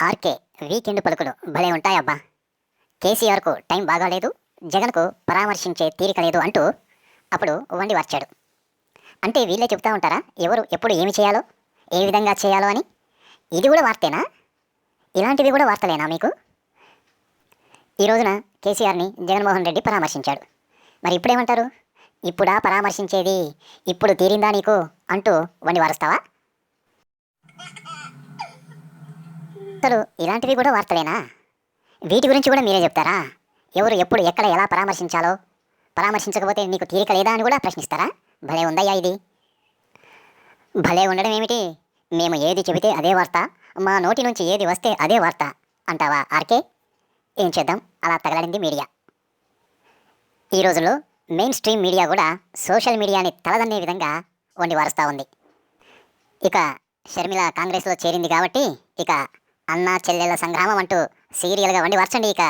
RK weekend పలుకులు భలే ఉంటాయబ్బా. కేసీఆర్కు టైం బాగాలేదు, జగన్కు పరామర్శించే తీరిక లేదు అంటూ అప్పుడు వండి వచ్చాడు. అంటే వీళ్ళే చెబుతూ ఉంటారా ఎవరు ఎప్పుడు ఏమి చేయాలో, ఏ విధంగా చేయాలో అని? ఇది కూడా వార్తేనా? ఇలాంటివి కూడా వార్తలేనా మీకు? ఈ రోజున కేసీఆర్ని జగన్మోహన్ రెడ్డి పరామర్శించాడు. మరి ఇప్పుడేమంటారు? ఇప్పుడా పరామర్శించేది, ఇప్పుడు తీరిందా నీకు అంటూ వండి వారుస్తావా? అసలు ఇలాంటివి కూడా వార్తలేనా? వీటి గురించి కూడా మీరే చెప్తారా? ఎవరు ఎప్పుడు ఎక్కడ ఎలా పరామర్శించాలో, పరామర్శించకపోతే నీకు తీరిక లేదా అని కూడా ప్రశ్నిస్తారా? భలే ఉందయ్యా ఇది. భలే ఉండడం ఏమిటి? మేము ఏది చెబితే అదే వార్త, మా నోటి నుంచి ఏది వస్తే అదే వార్త అంటావా ఆర్కే? ఏం చేద్దాం, అలా తగలడింది మీడియా. ఈ రోజుల్లో మెయిన్ స్ట్రీమ్ మీడియా కూడా సోషల్ మీడియాని తలదన్నే విధంగా వండి వారుస్తూ ఉంది. ఇక షర్మిల కాంగ్రెస్లో చేరింది కాబట్టి ఇక అన్నా చెల్లెళ్ళ సంగ్రామం అంటూ సీరియల్గా వండి వార్చండి ఇక.